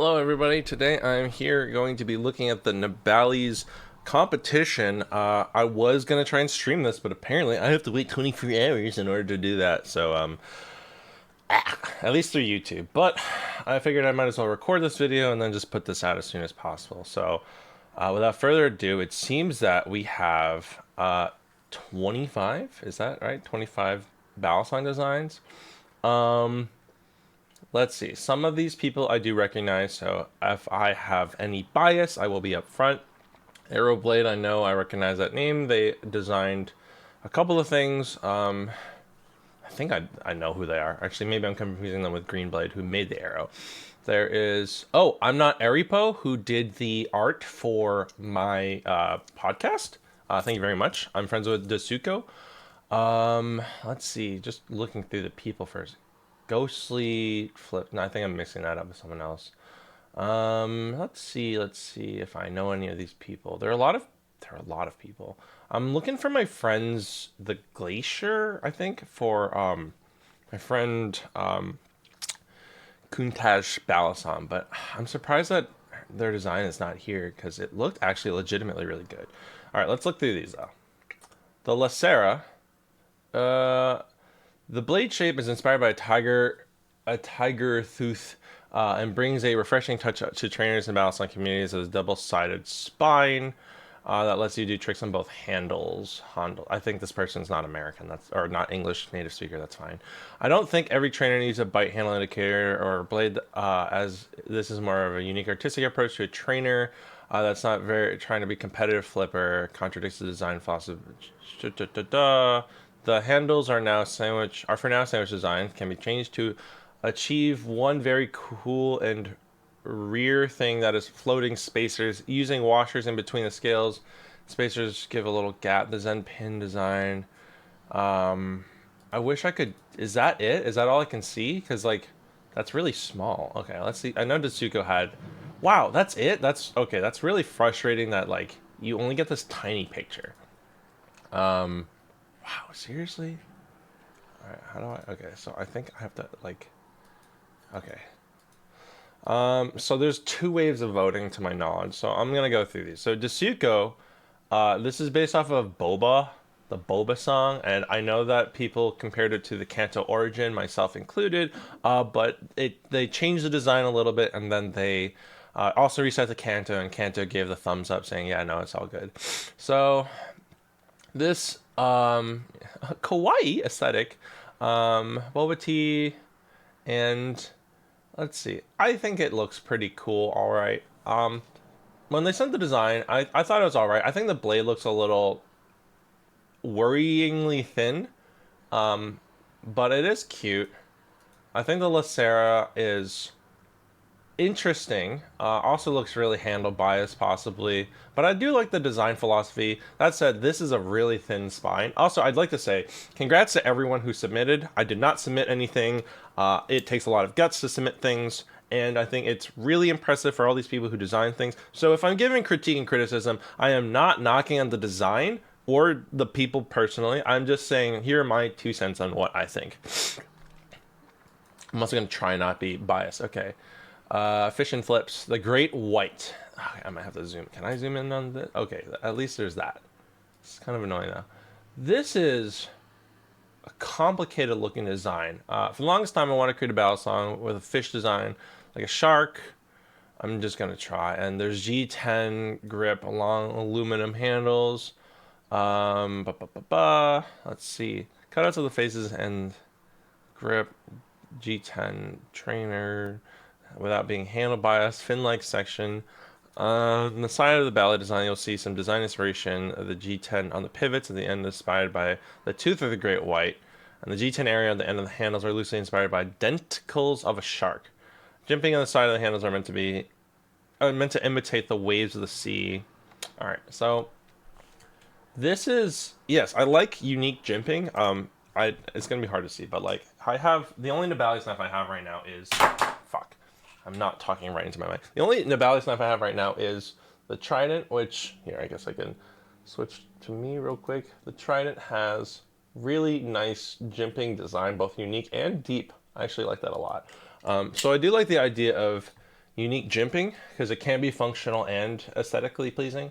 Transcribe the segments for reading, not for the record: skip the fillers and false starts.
Hello everybody, today I'm here going to be looking at the Nabalis competition. I was going to try and stream this, but apparently I have to wait 24 hours in order to do that, so at least through YouTube. But I figured I might as well record this video and then just put this out as soon as possible. So without further ado, it seems that we have 25, is that right? 25 Balisong designs. Let's see. Some of these people I do recognize, so if I have any bias, I will be up front. Aeroblade, I know I recognize that name. They designed a couple of things. I think I know who they are. Actually, maybe I'm confusing them with Greenblade, who made the arrow. There is... Oh, I'm Not Eripo, who did the art for my podcast. Thank you very much. I'm friends with Dasuko. Let's see. Just looking through the people first. Ghostly Flip. No, I think I'm mixing that up with someone else. Let's see if I know any of these people. There are a lot of people. I'm looking for my friends, the Glacier, I think, for my friend Kuntaj Balisong, but I'm surprised that their design is not here because it looked actually legitimately really good. All right, let's look through these though. The Lacera, the blade shape is inspired by a tiger tooth, and brings a refreshing touch to trainers and Balisong communities as a double-sided spine that lets you do tricks on both handles. I think this person's not American, or not English native speaker. That's fine. I don't think every trainer needs a bite handle indicator or blade, as this is more of a unique artistic approach to a trainer. That's not very trying to be competitive flipper. Contradicts the design philosophy. The handles are for now sandwich design, can be changed to achieve one very cool and rear thing that is floating spacers using washers in between the scales. Spacers give a little gap. The Zen pin design. I wish I could. Is that it? Is that all I can see? Because like that's really small. Okay, let's see. I know Datsuko had. Wow, that's it. That's okay. That's really frustrating that like you only get this tiny picture. Wow, seriously? Alright, how do I... Okay, so I think I have to, like... Okay. So there's two waves of voting to my knowledge, so I'm gonna go through these. So Dasuko, this is based off of Boba, the Boba song, and I know that people compared it to the Kanto origin, myself included, but they changed the design a little bit, and then they also reset the Kanto, and Kanto gave the thumbs up saying, yeah, no, it's all good. So... This kawaii aesthetic, boba tea, and let's see. I think it looks pretty cool. All right. When they sent the design, I thought it was all right. I think the blade looks a little worryingly thin, but it is cute. I think the Lacera is interesting. Also looks really handle biased possibly, but I do like the design philosophy. That said, this is a really thin spine. Also, I'd like to say congrats to everyone who submitted. I did not submit anything. It takes a lot of guts to submit things, and I think it's really impressive for all these people who design things. So if I'm giving critique and criticism, I am not knocking on the design or the people personally. I'm just saying here are my 2 cents on what I think. I'm also going to try not be biased. Okay. Fish and Flips, the Great White. Okay, I might have to zoom. Can I zoom in on this? Okay, at least there's that. It's kind of annoying though. This is a complicated looking design. For the longest time, I wanted to create a Balisong with a fish design, like a shark. I'm just gonna try. And there's G10 grip along aluminum handles. Let's see. Cutouts of the faces and grip. G10 trainer. Without being handle biased, fin-like section. On the side of the ballet design, you'll see some design inspiration of the G10 on the pivots at the end, inspired by the tooth of the Great White. And the G10 area at the end of the handles are loosely inspired by denticles of a shark. Jimping on the side of the handles are meant to imitate the waves of the sea. All right, so this is, yes, I like unique jimping. It's gonna be hard to see, but like I have the only Nabalis knife I have right now is fuck. I'm not talking right into my mic. The only Nabalis knife I have right now is the Trident, which, here, I guess I can switch to me real quick. The Trident has really nice jimping design, both unique and deep. I actually like that a lot. So I do like the idea of unique jimping because it can be functional and aesthetically pleasing.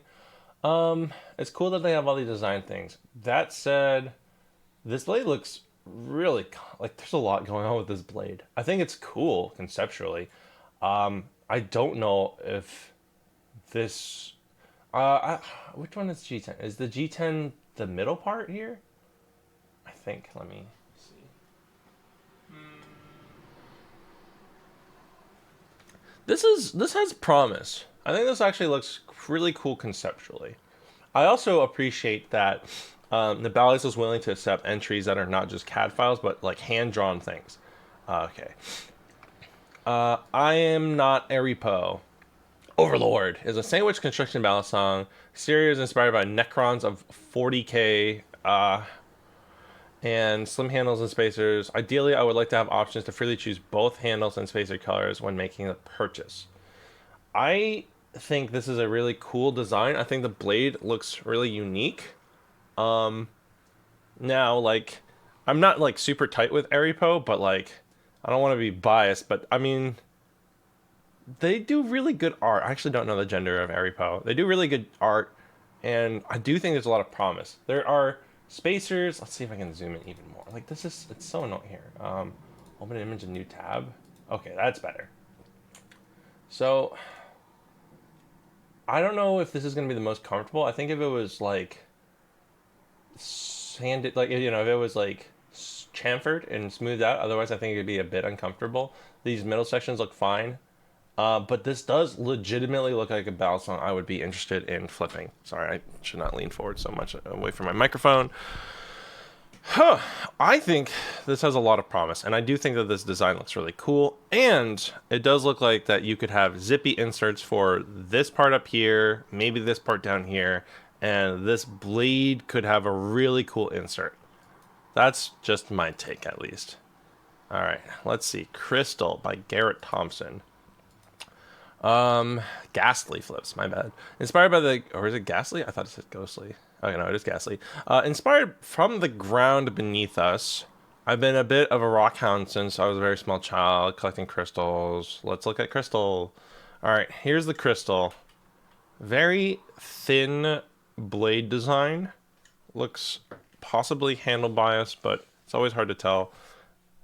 It's cool that they have all these design things. That said, this blade looks really like there's a lot going on with this blade. I think it's cool conceptually. I don't know if this. Which one is G10? Is the G10 the middle part here? I think. Let me see. This has promise. I think this actually looks really cool conceptually. I also appreciate that Nabalis was willing to accept entries that are not just CAD files, but like hand drawn things. Okay. I am not a repo. Overlord is a sandwich construction Balisong. Exterior is inspired by Necrons of 40k and slim handles and spacers. Ideally, I would like to have options to freely choose both handles and spacer colors when making a purchase. I think this is a really cool design. I think the blade looks really unique. Now, like, I'm not like super tight with Aripo, but like, I don't want to be biased, but I mean, they do really good art. I actually don't know the gender of Aripo. They do really good art, and I do think there's a lot of promise. There are spacers. Let's see if I can zoom in even more. Like, this is, it's so annoying here. Open an image, a new tab. Okay, that's better. So, I don't know if this is going to be the most comfortable. I think if it was like sanded, like, you know, if it was like chamfered and smoothed out, otherwise I think it'd be a bit uncomfortable. These middle sections look fine. But this does legitimately look like a Balisong I would be interested in flipping. Sorry, I should not lean forward so much away from my microphone. Huh. I think this has a lot of promise, and I do think that this design looks really cool. And it does look like that you could have zippy inserts for this part up here, maybe this part down here, and this blade could have a really cool insert. That's just my take, at least. All right, let's see. Crystal by Garrett Thompson. Ghastly flips, my bad. Inspired by the, or is it Ghastly? I thought it said Ghostly. Okay, no, it is Ghastly. Inspired from the ground beneath us. I've been a bit of a rock hound since I was a very small child, collecting crystals. Let's look at crystal. All right, here's the crystal. Very thin blade design. Looks possibly handle biased, but it's always hard to tell.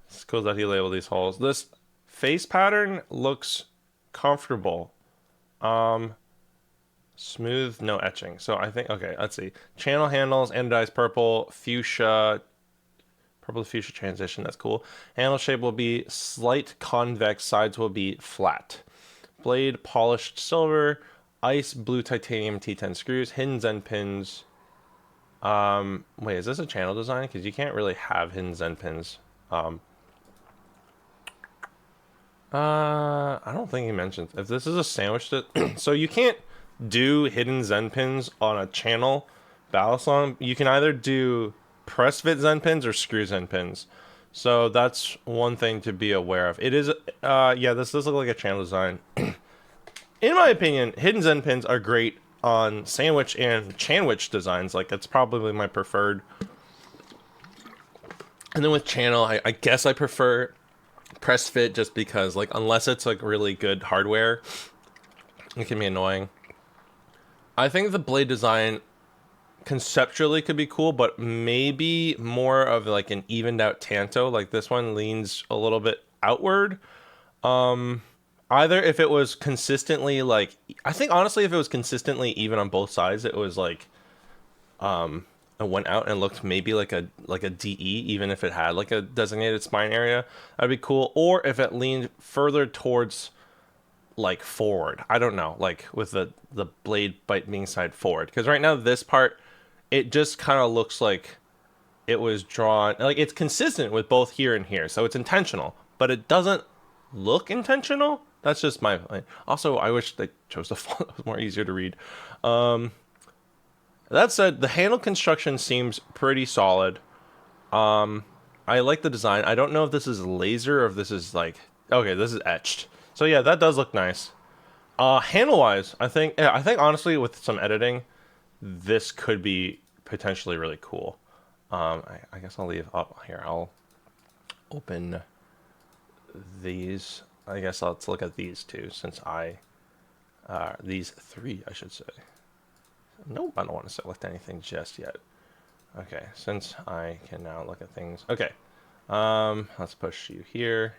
It's cool that he labeled these holes. This face pattern looks comfortable. Smooth, no etching. So I think, okay, let's see. Channel handles, anodized purple, fuchsia, purple to fuchsia transition. That's cool. Handle shape will be slight convex. Sides will be flat. Blade, polished silver. Ice, blue titanium T10 screws. Hidden Zen pins. Wait, is this a channel design? Because you can't really have hidden Zen pins. I don't think he mentioned if this is a sandwich that so you can't do hidden Zen pins on a channel Balisong. You can either do press fit Zen pins or screw Zen pins. So that's one thing to be aware of. It is yeah, this does look like a channel design. In my opinion, hidden Zen pins are great on sandwich and chanwich designs. Like, it's probably my preferred. And then with channel, I guess I prefer press fit just because, like, unless it's like really good hardware, it can be annoying. I think the blade design conceptually could be cool, but maybe more of like an evened out tanto. Like, this one leans a little bit outward. Either if it was consistently like, I think honestly if it was consistently even on both sides, it was like it went out and looked maybe like a DE, even if it had like a designated spine area, that'd be cool. Or if it leaned further towards like forward, I don't know, like with the blade bite being side forward, because right now this part, it just kind of looks like it was drawn, like it's consistent with both here and here, so it's intentional, but it doesn't look intentional. That's just my, also I wish they chose the font that was more easier to read. That said, the handle construction seems pretty solid. I like the design. I don't know if this is laser or if this is like, okay, this is etched. So yeah, that does look nice. Handle wise, I think honestly with some editing, this could be potentially really cool. I guess I'll leave up here. I'll open these I guess let's look at these two since these three, I should say. Nope, I don't want to select anything just yet. Okay, since I can now look at things. Okay, let's push you here.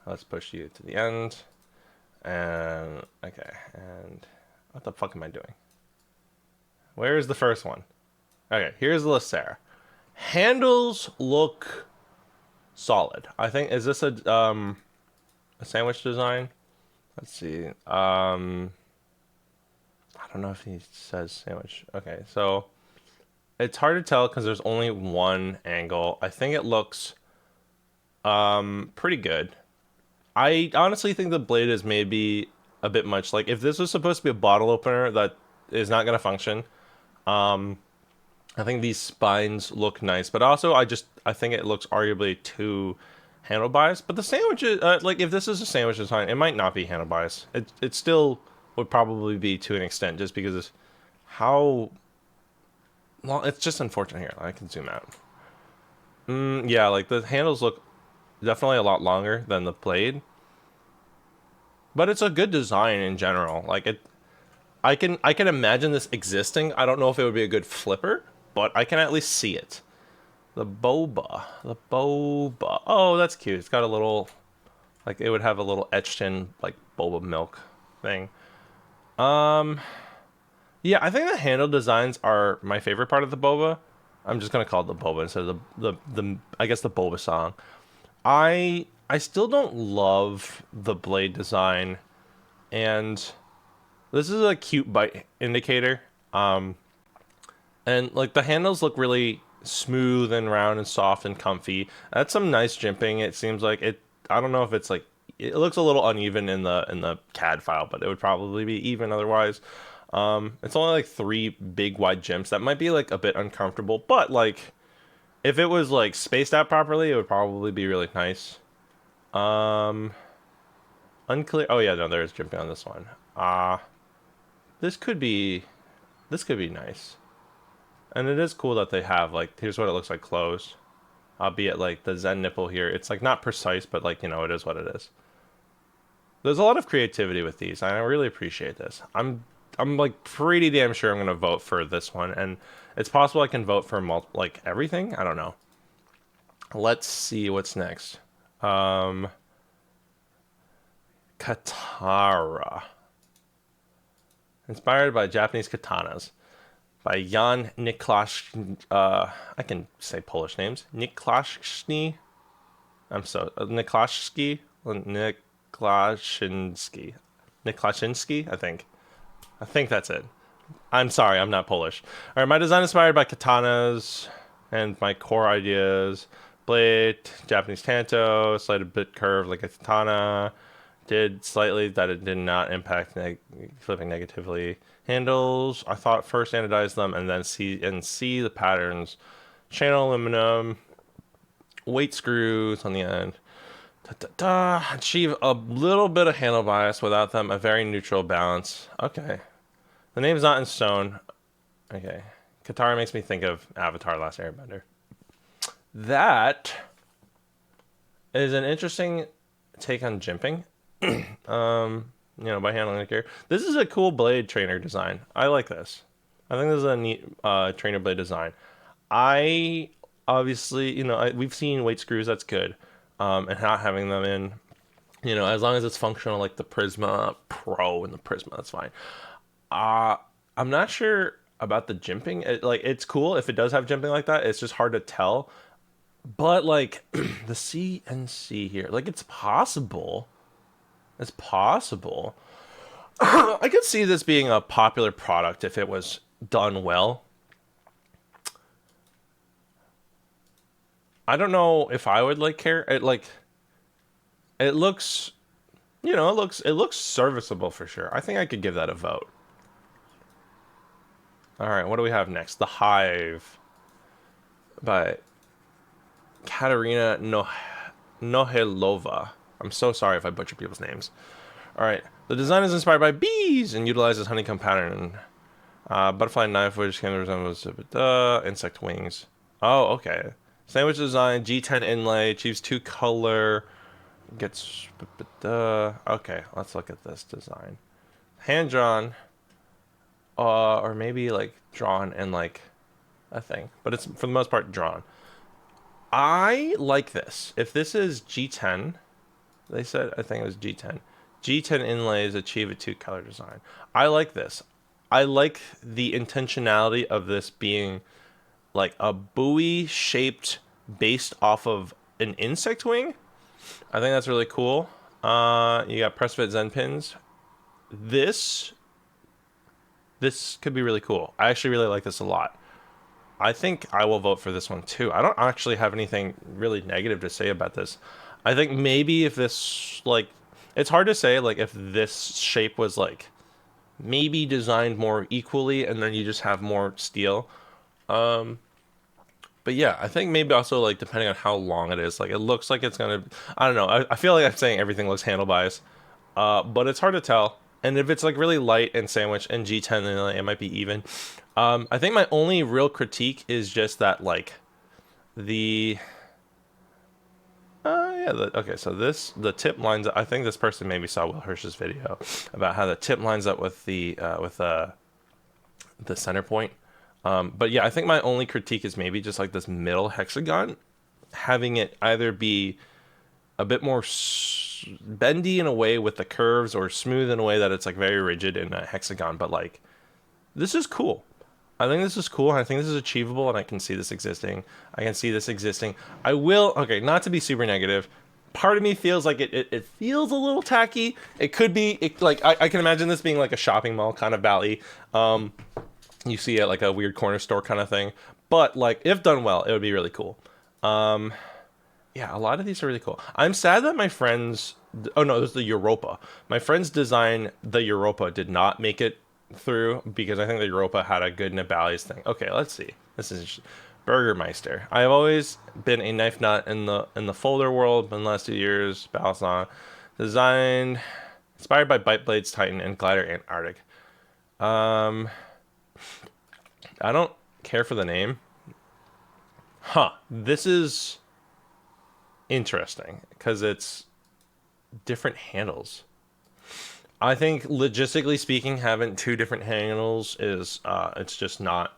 Let's push you to the end. And, okay, and what the fuck am I doing? Where is the first one? Okay, here's the Lacera. Handles look solid. I think, is this a sandwich design? Let's see. I don't know if he says sandwich. Okay, so it's hard to tell because there's only one angle. I think it looks pretty good. I honestly think the blade is maybe a bit much. Like if this was supposed to be a bottle opener that is not going to function, I think these spines look nice, but also I think it looks arguably too handle biased. But the sandwiches, like if this is a sandwich design, it might not be handle biased. It still would probably be to an extent, just because of how long. It's just unfortunate here. I can zoom out. Yeah, like the handles look definitely a lot longer than the blade, but it's a good design in general. Like it, I can imagine this existing. I don't know if it would be a good flipper, but I can at least see it. The boba. Oh, that's cute. It's got a little, like it would have a little etched in like boba milk thing. Um, yeah, I think the handle designs are my favorite part of the boba. I'm just gonna call it the boba instead of the I guess the boba song. I still don't love the blade design, and this is a cute bite indicator. And like the handles look really smooth and round and soft and comfy. That's some nice jimping. It seems like it. I don't know if it's like it looks a little uneven in the CAD file, but it would probably be even otherwise. It's only like three big wide jimps. That might be like a bit uncomfortable, but like if it was like spaced out properly, it would probably be really nice. Um, Unclear. Oh yeah, no, there is jimping on this one. This could be this could be nice. And it is cool that they have, like, here's what it looks like closed. Albeit, like, the Zen nipple here, it's, like, not precise, but, like, you know, it is what it is. There's a lot of creativity with these, and I really appreciate this. I'm like, pretty damn sure I'm going to vote for this one, and it's possible I can vote for, like, everything? I don't know. Let's see what's next. Katara. Inspired by Japanese katanas. By Jan Niklash, I can say Polish names. Niklashny. Niklashski, Niklashinsky, Niklashinsky. I think that's it. I'm sorry, I'm not Polish. All right, my design inspired by katanas and my core ideas. Blade, Japanese tanto, slight bit curved like a katana. Did slightly that it did not impact flipping negatively. Handles, I thought first anodize them and then see the patterns. Channel aluminum, weight screws on the end. Achieve a little bit of handle bias without them, a very neutral balance. Okay. The name's not in stone. Okay. Katara makes me think of Avatar Last Airbender. That is an interesting take on jimping. You know, by handling the gear. This is a cool blade trainer design. I like this. I think this is a neat trainer blade design. I obviously, you know, we've seen weight screws. That's good. And not having them in, you know, as long as it's functional, like the Prisma Pro and the Prisma, that's fine. I'm not sure about the jimping. It's cool if it does have jimping like that. It's just hard to tell. But like the CNC here, like it's possible. It's possible. I could see this being a popular product if it was done well. I don't know if I would like care. It looks, you know, it looks serviceable for sure. I think I could give that a vote. All right, what do we have next? The Hive by Katerina Nohelova. I'm so sorry if I butcher people's names. All right. The design is inspired by bees and utilizes honeycomb pattern. Butterfly knife, which can resemble insect wings. Oh, okay. Sandwich design, G10 inlay, achieves 2 color. gets. Okay, let's look at this design. Hand drawn, or maybe like drawn and like a thing, but it's for the most part drawn. I like this. If this is G10, they said, I think it was G10. G10 inlays achieve a two-color design. I like this. I like the intentionality of this being like a buoy shaped based off of an insect wing. I think that's really cool. You got press fit Zen pins. This this could be really cool. I actually really like this a lot. I think I will vote for this one too. I don't actually have anything really negative to say about this. I think maybe if this like it's hard to say like if this shape was like maybe designed more equally and then you just have more steel. Um but yeah, I think maybe also like depending on how long it is, like it looks like it's gonna I don't know. I feel like I'm saying everything looks handle bias. But it's hard to tell. And if it's like really light and sandwich and G10, then like, it might be even. I think my only real critique is just that like the okay, so the tip lines up. I think this person maybe saw Will Hirsch's video about how the tip lines up with the center point. But yeah, I think my only critique is maybe just like this middle hexagon, having it either be a bit more bendy in a way with the curves or smooth in a way that it's like very rigid in a hexagon. But like, this is cool. I think this is cool. I think this is achievable, and I can see this existing. I can see this existing. I will, okay, not to be super negative. Part of me feels like it feels a little tacky. It could be, like, I can imagine this being like a shopping mall kind of valley. You see it like a weird corner store kind of thing. But, like, if done well, it would be really cool. Yeah, a lot of these are really cool. I'm sad that my friends, oh no, it was the Europa. My friends' design, the Europa, did not make it through because I think the Europa had a good Nabalis thing. Okay, let's see. This is Burgermeister. I've always been a knife nut in the folder world in the last 2 years. Balisong, designed, inspired by Bite Blades Titan and Glider Antarctic. I don't care for the name. Huh. This is interesting because it's different handles. I think logistically speaking, having two different handles is it's just not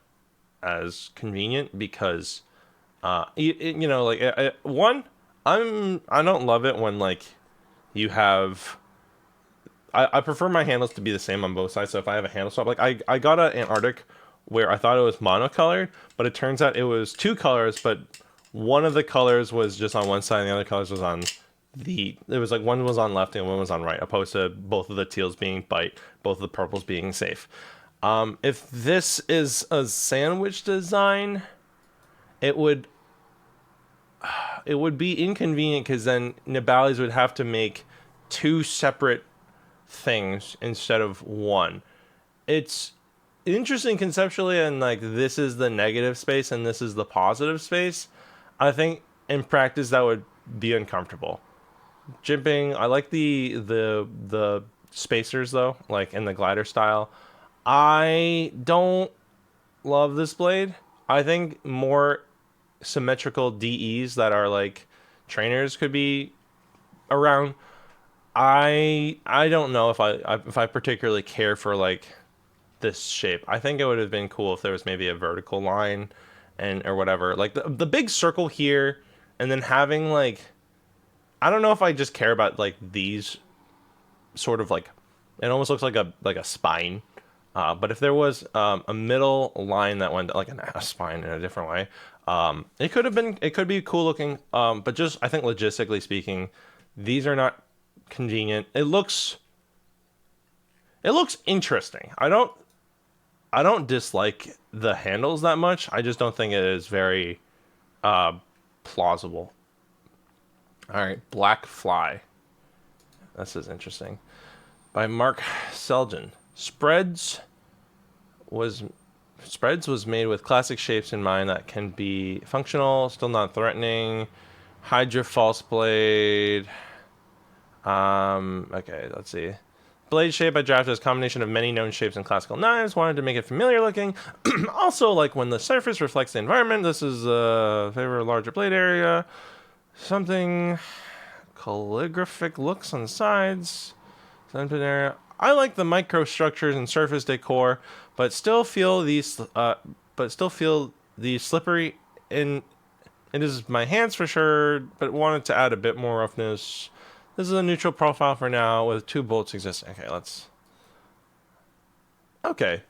as convenient because you know like one I don't love it when like you have I prefer my handles to be the same on both sides. So if I have a handle swap, like I got an Antarctic where I thought it was monocolored, but it turns out it was two colors, but one of the colors was just on one side and the other colors was on it was like one was on left and one was on right, opposed to both of the teals being bite, both of the purples being safe. If this is a sandwich design, it would be inconvenient because then Nabalis would have to make two separate things instead of one. It's interesting conceptually, and like this is the negative space and this is the positive space. I think in practice that would be uncomfortable. Jimping, I like the spacers though, like in the glider style. I don't love this blade. I think more symmetrical DEs that are like trainers could be around. I don't know if I particularly care for like this shape. I think it would have been cool if there was maybe a vertical line and or whatever. Like the big circle here and then having like I don't know if I just care about like these sort of like it almost looks like a spine. But if there was a middle line that went like a spine in a different way, it could be cool looking. But just I think logistically speaking, these are not convenient. It looks interesting. I don't dislike the handles that much. I just don't think it is very plausible. All right, Black Fly. This is interesting. By Mark Selden. Spreads was made with classic shapes in mind that can be functional, still not threatening. Hydra False Blade. Okay, let's see. Blade shape I drafted is a combination of many known shapes and classical knives. Wanted to make it familiar looking. Also, like when the surface reflects the environment, this is favor a larger blade area. Something calligraphic looks on the sides. I like the microstructures and surface decor, but still feel these slippery in it is my hands for sure, but wanted to add a bit more roughness. This is a neutral profile for now with 2 bolts existing. Okay, let's. Okay,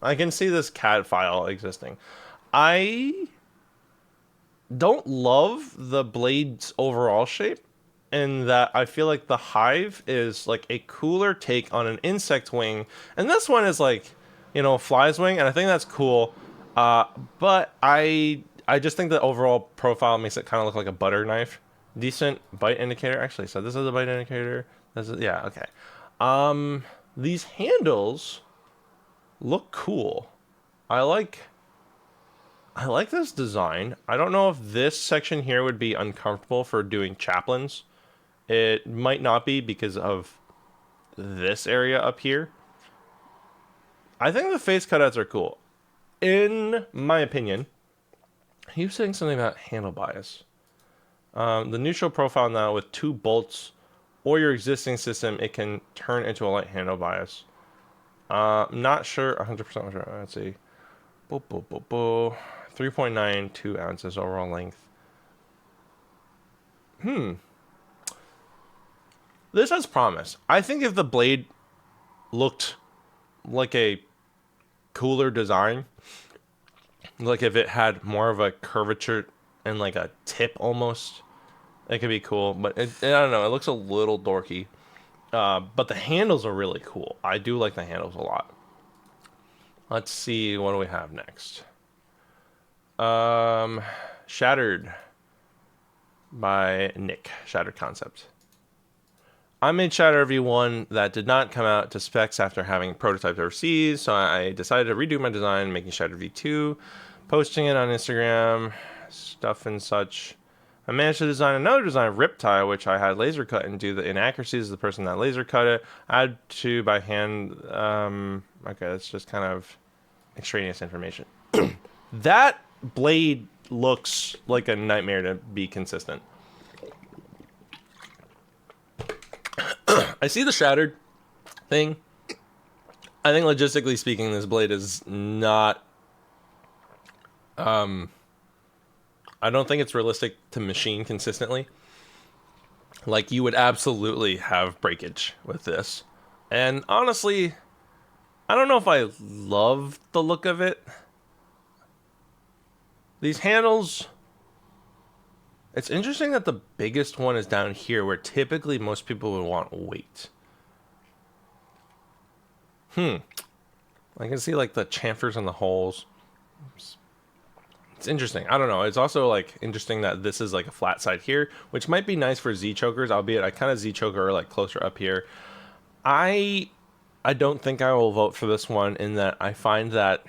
I can see this CAD file existing. I don't love the blade's overall shape, in that I feel like the hive is like a cooler take on an insect wing, and this one is like, a fly's wing, and I think that's cool. But I just think the overall profile makes it kind of look like a butter knife. Decent bite indicator, actually. So this is a bite indicator. Yeah, okay. These handles look cool. I like this design. I don't know if this section here would be uncomfortable for doing chaplains. It might not be because of this area up here. I think the face cutouts are cool. In my opinion, he was saying something about handle bias. The neutral profile now with 2 bolts or your existing system, it can turn into a light handle bias. Not sure, 100% sure. Let's see. 3.92 ounces overall length. This has promise. I think if the blade looked like a cooler design, like if it had more of a curvature and like a tip almost, it could be cool. But I don't know, it looks a little dorky. But the handles are really cool. I do like the handles a lot. Let's see, what do we have next? Shattered by Nick. Shattered Concept. I made Shatter V1 that did not come out to specs after having prototypes overseas, so I decided to redo my design, making Shatter V2, posting it on Instagram, stuff and such. I managed to design another design of Riptide, which I had laser cut and do the inaccuracies of the person that laser cut it. I had to by hand. Okay, that's just kind of extraneous information. That blade looks like a nightmare to be consistent. I see the shattered thing. I think logistically speaking, this blade is not. I don't think it's realistic to machine consistently. Like, you would absolutely have breakage with this. And honestly, I don't know if I love the look of it. These handles. It's interesting that the biggest one is down here, where typically most people would want weight. I can see like the chamfers and the holes. It's interesting. I don't know. It's also like interesting that this is like a flat side here, which might be nice for Z chokers, albeit I kind of Z choker like closer up here. I don't think I will vote for this one, in that I find that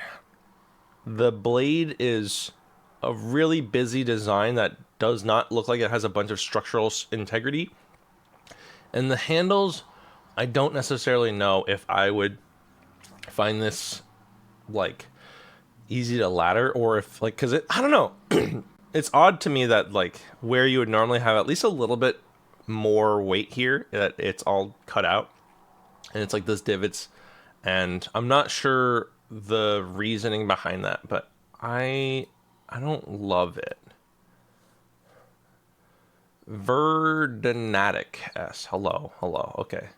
the blade is a really busy design that does not look like it has a bunch of structural integrity. And the handles, I don't necessarily know if I would find this like easy to ladder, or if like, because I don't know. It's odd to me that like where you would normally have at least a little bit more weight here, that it's all cut out and it's like this divots, and I'm not sure the reasoning behind that, but I don't love it. Verdanatic S. Hello. Okay.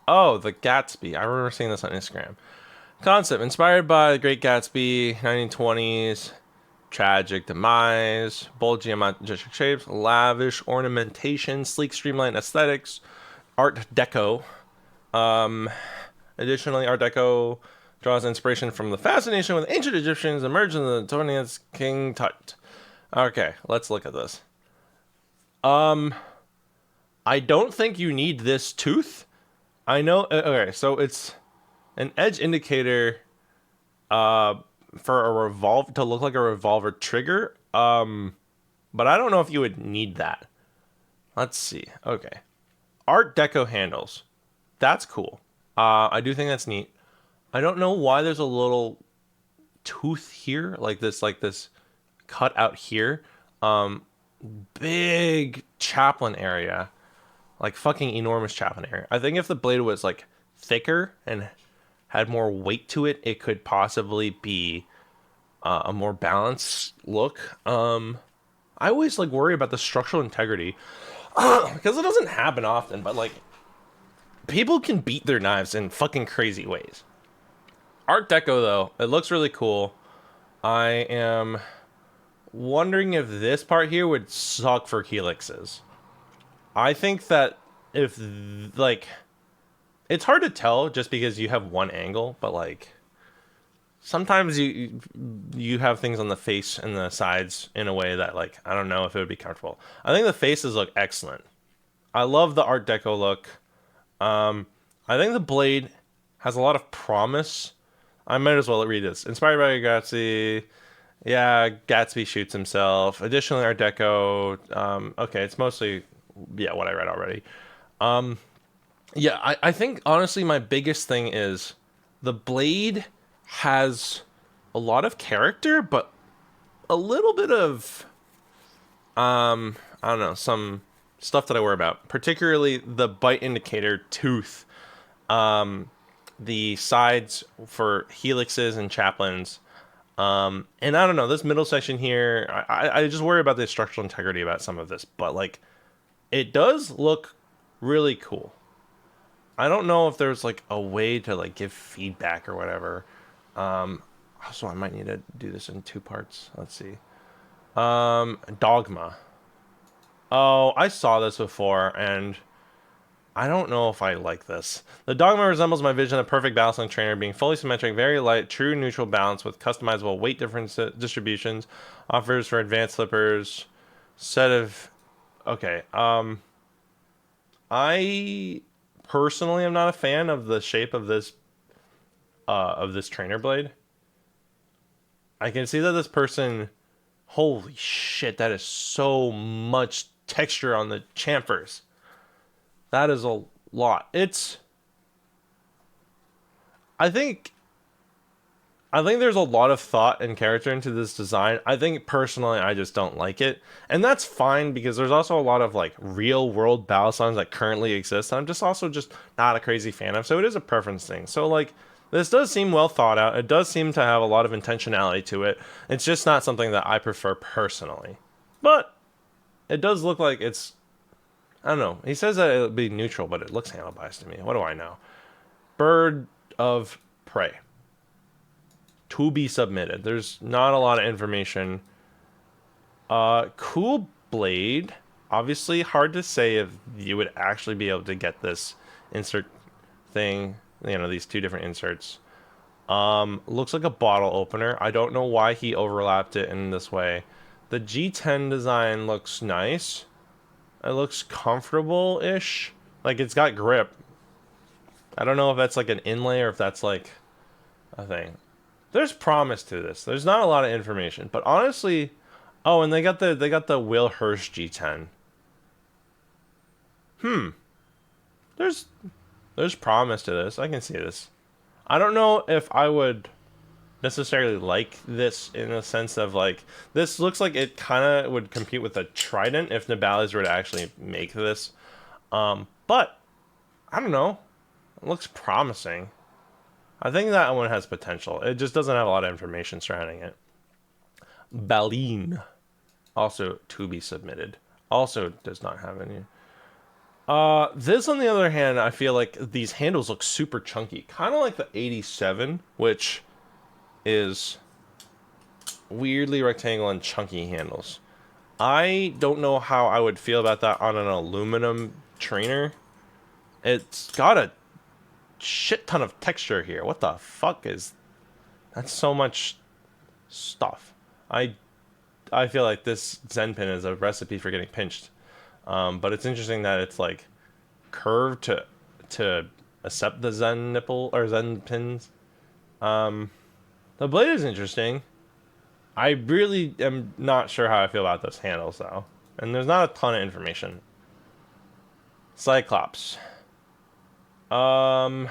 Oh, the Gatsby. I remember seeing this on Instagram. Concept inspired by the Great Gatsby, 1920s, tragic demise, bold geometric shapes, lavish ornamentation, sleek, streamlined aesthetics, Art Deco. Additionally, Art Deco draws inspiration from the fascination with ancient Egyptians emerged in the 20th King Tut. Okay, let's look at this. I don't think you need this tooth. I know. Okay, so it's an edge indicator, for a revolve to look like a revolver trigger. But I don't know if you would need that. Let's see. Okay, Art Deco handles. That's cool. I do think that's neat. I don't know why there's a little tooth here, like this cut out here. Big chaplain area. like fucking enormous chaplain area. I think if the blade was like thicker and had more weight to it, it could possibly be a more balanced look. I always like worry about the structural integrity because it doesn't happen often, but like people can beat their knives in fucking crazy ways. Art Deco though, it looks really cool. I am wondering if this part here would suck for helixes. I think that if like it's hard to tell just because you have one angle, but like sometimes you have things on the face and the sides in a way that like I don't know if it would be comfortable. I think the faces look excellent. I love the Art Deco look. I think the blade has a lot of promise. I might as well read this. Inspired by Gatsby. Yeah, Gatsby shoots himself. Additionally, Art Deco. Okay, it's mostly yeah what I read already. Yeah, I think honestly my biggest thing is the blade has a lot of character, but a little bit of I don't know, some stuff that I worry about. Particularly the bite indicator tooth. The sides for helixes and chaplains. And I don't know, this middle section here, I just worry about the structural integrity about some of this, but like it does look really cool. I don't know if there's like a way to like give feedback or whatever. Also, I might need to do this in two parts. Let's see. Dogma. Oh, I saw this before, and I don't know if I like this. The Dogma resembles my vision of perfect Balisong trainer being fully symmetric, very light, true neutral balance with customizable weight difference distributions. Offers for advanced slippers. Set of... Okay, I personally am not a fan of the shape of this trainer blade. I can see that this person, holy shit, that is so much texture on the chamfers. That is a lot. It's I think I think there's a lot of thought and character into this design. I think personally I just don't like it. And that's fine because there's also a lot of like real world Balisongs that currently exist that I'm just also just not a crazy fan of. So it is a preference thing. So like this does seem well thought out. It does seem to have a lot of intentionality to it. It's just not something that I prefer personally. But it does look like it's I don't know. He says that it would be neutral, but it looks handle biased to me. What do I know? Bird of prey. To be submitted. There's not a lot of information. Cool blade. Obviously, hard to say if you would actually be able to get this insert thing. You know, these two different inserts. Looks like a bottle opener. I don't know why he overlapped it in this way. The G10 design looks nice. It looks comfortable-ish. Like, it's got grip. I don't know if that's like an inlay or if that's like a thing. There's promise to this. There's not a lot of information, but honestly, oh, and they got the Will Hirsch G10. There's there's promise to this. I can see this. I don't know if I would necessarily like this in a sense of like this looks like it kind of would compete with a Trident if Nabalis were to actually make this. But I don't know. It looks promising. I think that one has potential. It just doesn't have a lot of information surrounding it. Baleen, also to be submitted, also does not have any. This on the other hand, I feel like these handles look super chunky, kind of like the 87, which is weirdly rectangular and chunky handles. I don't know how I would feel about that on an aluminum trainer. It's got a shit ton of texture here. What the fuck is that's so much stuff. I feel like this Zen pin is a recipe for getting pinched. But it's interesting that it's like curved to accept the Zen nipple or Zen pins. The blade is interesting. I really am not sure how I feel about those handles though. And there's not a ton of information. Cyclops. By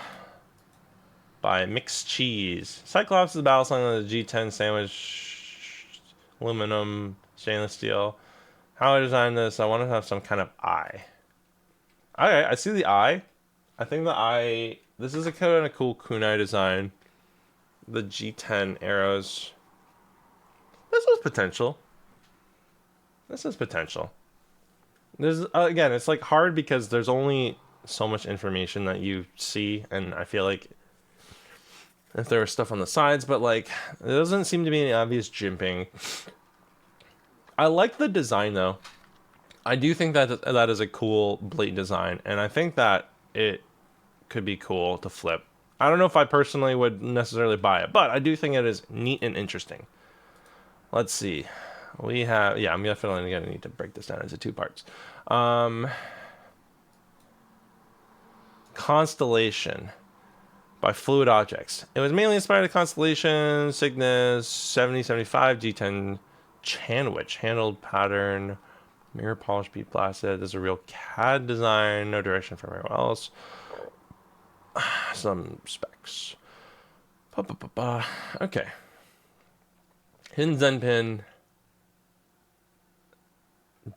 Mixed Cheese. Cyclops is the Balisong of the G10 sandwich, aluminum, stainless steel. How I designed this, I want to have some kind of eye. I see the eye. I think the eye. This is a kind of cool kunai design. The G10 arrows. This is potential. This is potential. There's again, it's like hard because there's only so much information that you see, and I feel like if there was stuff on the sides, but like there doesn't seem to be any obvious jimping. I like the design though. I do think that that is a cool blade design, and I think that it could be cool to flip. I don't know if I personally would necessarily buy it, but I do think it is neat and interesting. Let's see. We have, yeah, I'm definitely going to need to break this down into two parts. Constellation by Fluid Objects. It was mainly inspired by Constellation, Cygnus, 7075, G10 Chanwich, handled pattern, mirror polish, bead blasted. There's a real CAD design, no direction from anywhere else. Some specs. Okay. Hidden Zen Pin.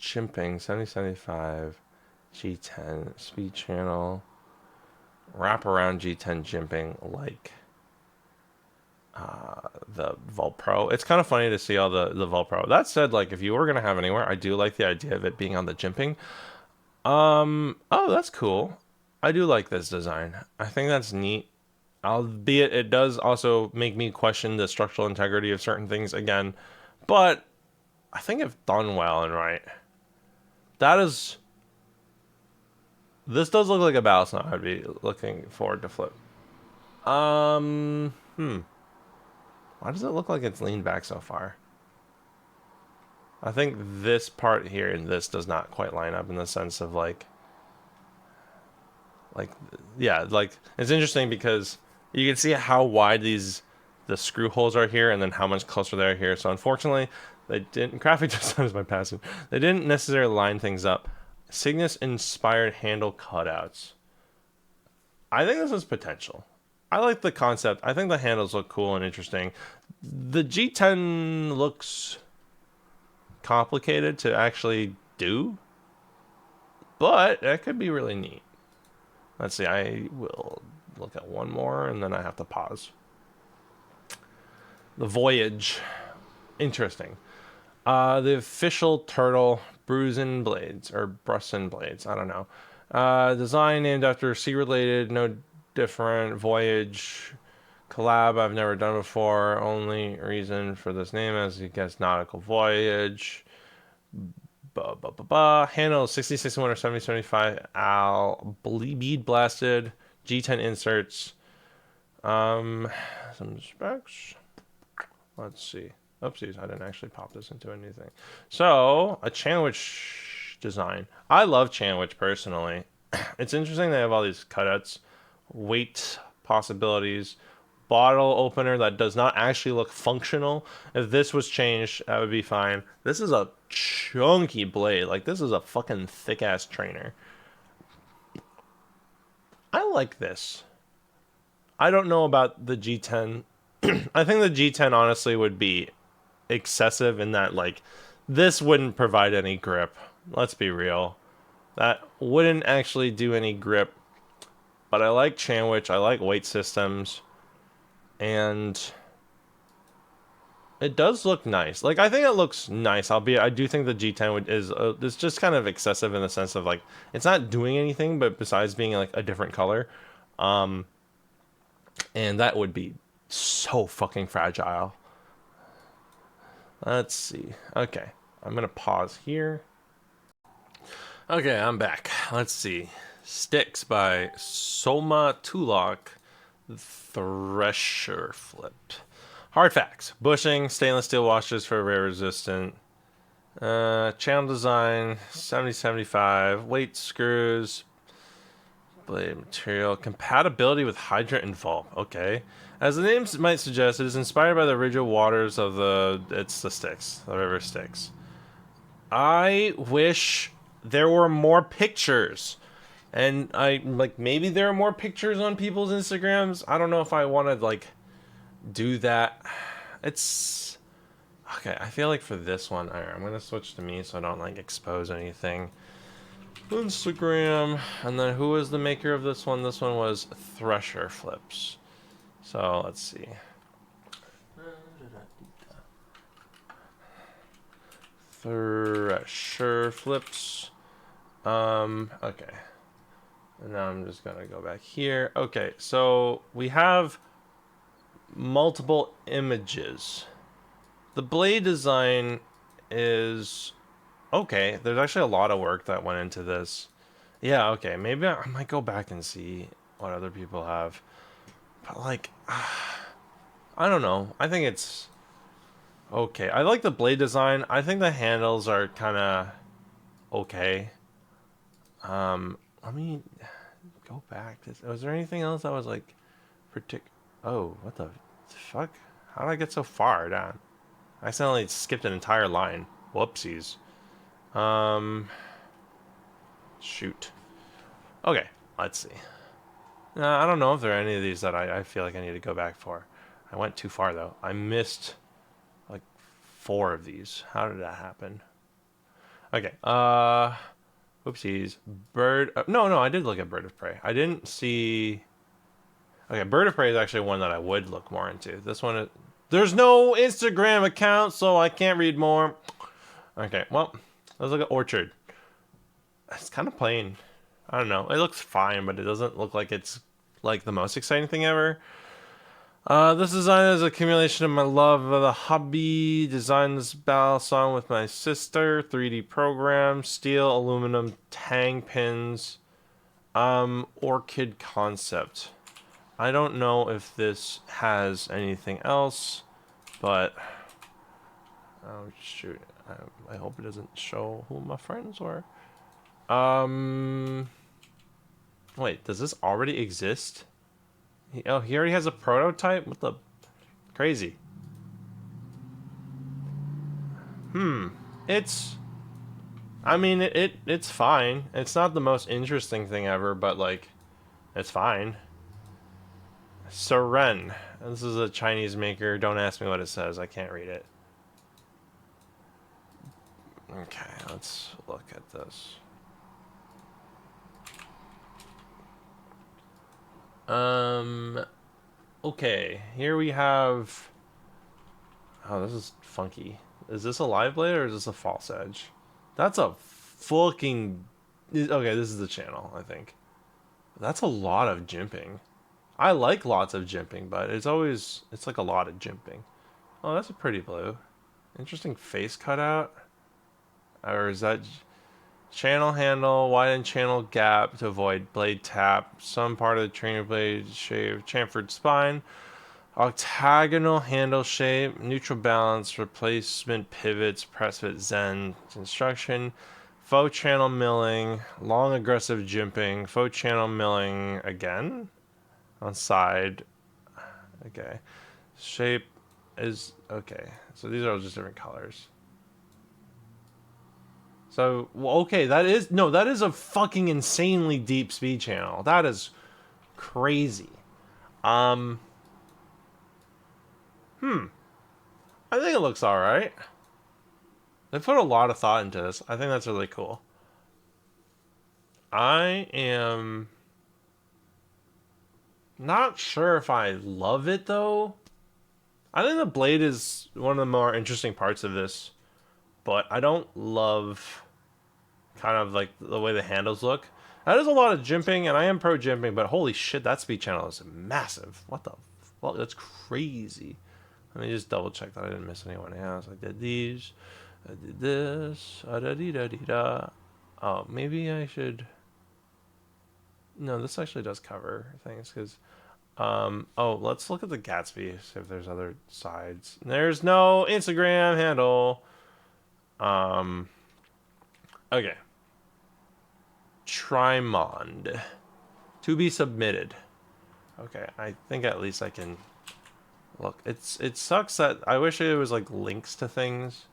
Chimping, 7075, G10, speed channel, wraparound G10 jimping like the Vol Pro. It's kind of funny to see all the Vol Pro. That said, like if you were gonna have anywhere, I do like the idea of it being on the jimping. Oh, that's cool. I do like this design. I think that's neat. Albeit it does also make me question the structural integrity of certain things again, but I think if done well and right, that is. This does look like a Balisong I'd be looking forward to flip. Why does it look like it's leaned back so far? I think this part here and this does not quite line up in the sense of like, yeah, like it's interesting because you can see how wide the screw holes are here and then how much closer they are here. So unfortunately, they didn't. Graphic design is my passion. They didn't necessarily line things up. Cygnus inspired handle cutouts. I think this is potential. I like the concept. I think the handles look cool and interesting. The G10 looks complicated to actually do, but that could be really neat. Let's see. I will look at one more and then I have to pause. The Voyage. Interesting. The official turtle Bruisin Blades or Brussin Blades. I don't know. Design named after sea related, no different Voyage collab I've never done before. Only reason for this name is you guess nautical voyage. Handle 6061 or 7075 Al bead blasted G10 inserts. Some specs. Let's see. Oopsies, I didn't actually pop this into anything. So, a Chanwich design. I love Chanwich personally. It's interesting they have all these cutouts, weight possibilities, bottle opener that does not actually look functional. If this was changed, that would be fine. This is a chunky blade. Like, this is a fucking thick-ass trainer. I like this. I don't know about the G10. I think the G10 honestly would be excessive in that like this wouldn't provide any grip. Let's be real. That wouldn't actually do any grip. But I like Chanwich, I like weight systems, and it does look nice. Like I think it looks nice, albeit I do think the G10 is just kind of excessive in the sense of like it's not doing anything but besides being like a different color. And that would be so fucking fragile. Let's see. Okay, I'm gonna pause here. Okay, I'm back. Let's see. Sticks by Soma Tulok Thresher Flipped. Hard facts. Bushing, stainless steel washers for wear resistant. Channel design, 7075. Weight screws. Blade material. Compatibility with hydrant and Vault. Okay. As the name might suggest, it is inspired by the original waters of the Styx, the river Styx. I wish there were more pictures. And I, like, maybe there are more pictures on people's Instagrams. I don't know if I want to, like, do that. It's... Okay, I feel like for this one, I'm going to switch to me so I don't, like, expose anything. Instagram. And then who was the maker of this one? This one was Thresher Flips. So let's see. Thresher Flips. Okay. And now I'm just gonna go back here. Okay, so we have multiple images. The blade design is okay. There's actually a lot of work that went into this. Yeah, okay. Maybe I might go back and see what other people have. But like, I don't know. I think it's okay. I like the blade design. I think the handles are kind of okay. Let me go back. Was there anything else that was like Oh, what the fuck? How did I get so far down? I accidentally skipped an entire line. Whoopsies. Shoot. Okay, let's see. I don't know if there are any of these that I feel like I need to go back for. I went too far, though. I missed, like, 4 of these. How did that happen? Okay, Oopsies. No, I did look at Bird of Prey. I didn't see... Okay, Bird of Prey is actually one that I would look more into. This one is... There's no Instagram account, so I can't read more. Okay, well, let's look at Orchard. It's kind of plain. I don't know. It looks fine, but it doesn't look like it's like the most exciting thing ever. This design is an accumulation of my love of the hobby. Designed this Balisong with my sister. 3D program, steel, aluminum, tang pins. Orchid concept. I don't know if this has anything else, but oh shoot! I hope it doesn't show who my friends were. Wait, does this already exist? Oh, he already has a prototype? What the... Crazy. It's... I mean, it's fine. It's not the most interesting thing ever, but, like, it's fine. Seren. This is a Chinese maker. Don't ask me what it says. I can't read it. Okay, let's look at this. Okay, here we have... Oh, this is funky. Is this a live blade or is this a false edge? That's a fucking... Okay, this is the channel, I think. That's a lot of jimping. I like lots of jimping, but it's always... It's like a lot of jimping. Oh, that's a pretty blue. Interesting face cutout. Or is that... Channel handle, widen channel gap to avoid blade tap. Some part of the trainer blade shave. Chamfered spine. Octagonal handle shape. Neutral balance. Replacement pivots. Press fit zen. Instruction. Faux channel milling. Long aggressive jimping. Faux channel milling again. On side. Okay. Shape is... Okay. So these are all just different colors. So, okay, that is... No, that is a fucking insanely deep speed channel. That is crazy. I think it looks alright. They put a lot of thought into this. I think that's really cool. I am... not sure if I love it, though. I think the blade is one of the more interesting parts of this. But I don't love... kind of like the way the handles look. That is a lot of jimping, and I am pro jimping, but holy shit, that speed channel is massive. What the fuck? That's crazy. Let me just double check that I didn't miss anyone else. I did these. I did this. Da-dee-da-dee-da. Oh, maybe I should... No, this actually does cover things, because... oh, let's look at the Gatsby, see if there's other sides. There's no Instagram handle. Okay. Trimond. To be submitted. Okay, I think at least I can look. It sucks that I wish it was like links to things.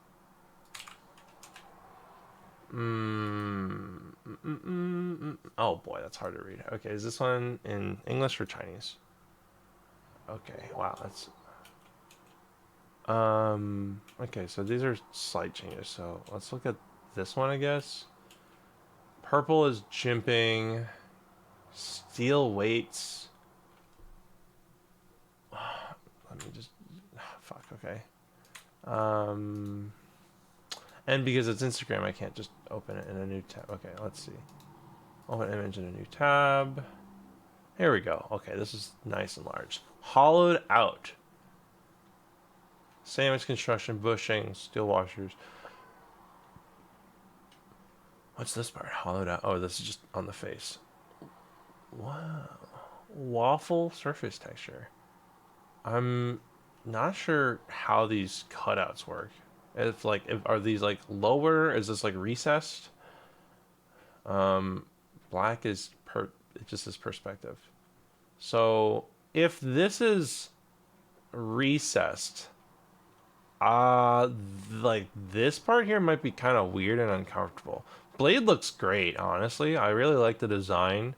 Oh boy, that's hard to read. Okay, is this one in English or Chinese? Okay, wow, that's okay, so these are slight changes. So let's look at this one, I guess. Purple is jimping. Steel weights. Let me just... Fuck, okay. And because it's Instagram, I can't just open it in a new tab. Okay, let's see. Open image in a new tab. Here we go. Okay, this is nice and large. Hollowed out. Sandwich construction, bushing, steel washers. What's this part? Hollowed out. Oh, this is just on the face. Wow. Waffle surface texture. I'm not sure how these cutouts work. Are these like lower? Is this like recessed? Black is it just is perspective. So if this is recessed, like this part here might be kind of weird and uncomfortable. Blade looks great, honestly. I really like the design.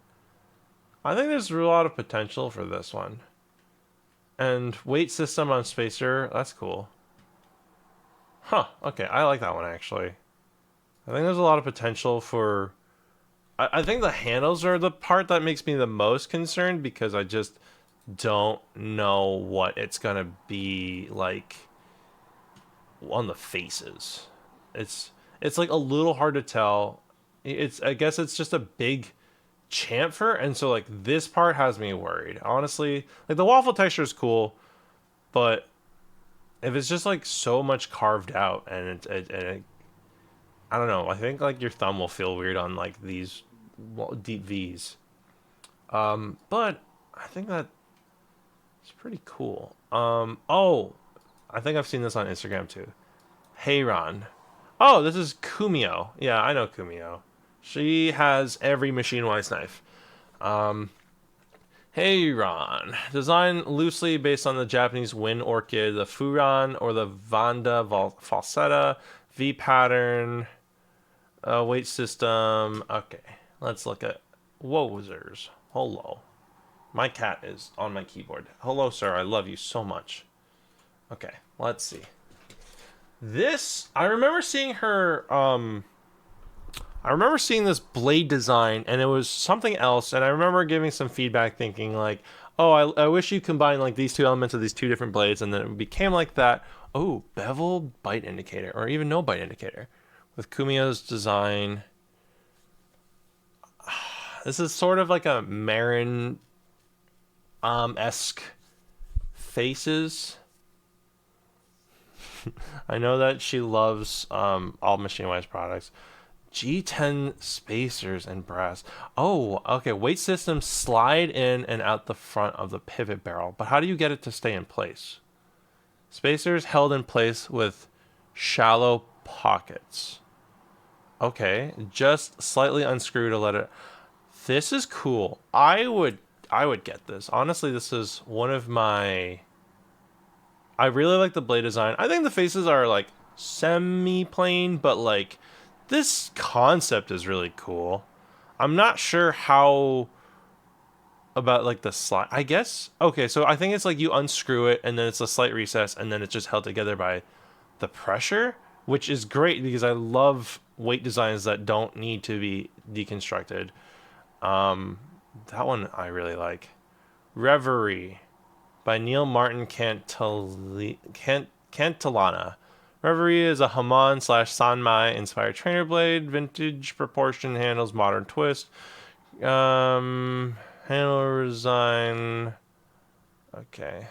I think there's a lot of potential for this one. And weight system on spacer, that's cool. Huh, okay, I like that one actually. I think there's a lot of potential for... I think the handles are the part that makes me the most concerned because I just don't know what it's gonna be like on the faces. It's like a little hard to tell. I guess it's just a big chamfer, and so like this part has me worried. Honestly, like the waffle texture is cool, but if it's just like so much carved out and I don't know. I think like your thumb will feel weird on like these deep V's. But I think that it's pretty cool. Oh, I think I've seen this on Instagram too. Hey Ron. Oh, this is Kumio. Yeah, I know Kumio. She has every machine-wise knife. Hey Ron. Designed loosely based on the Japanese wind orchid, the Furan or the Vanda falsetta, V pattern, weight system. Okay, let's look at Wozers. Hello. My cat is on my keyboard. Hello, sir. I love you so much. Okay, let's see. This, I remember seeing her, I remember seeing this blade design, and it was something else, and I remember giving some feedback thinking, like, oh, I wish you combined, like, these two elements of these two different blades, and then it became like that. Oh, bevel bite indicator, or even no bite indicator. With Kumio's design. This is sort of like a Marin esque faces. I know that she loves all Machine Wise products. G10 spacers and brass. Oh, okay. Weight systems slide in and out the front of the pivot barrel, but how do you get it to stay in place? Spacers held in place with shallow pockets. Okay, just slightly unscrew to let it... This is cool. I would get this. Honestly, this is one of my... I really like the blade design. I think the faces are like semi-plain, but like this concept is really cool. I'm not sure how about like the slide. I guess, okay, so I think it's like you unscrew it and then it's a slight recess and then it's just held together by the pressure, which is great because I love weight designs that don't need to be deconstructed. That one I really like. Reverie by Neil Martin Cantillana. Reverie is a Hamon / Sanmai inspired trainer blade, vintage proportion handles, modern twist. Handle design. Okay.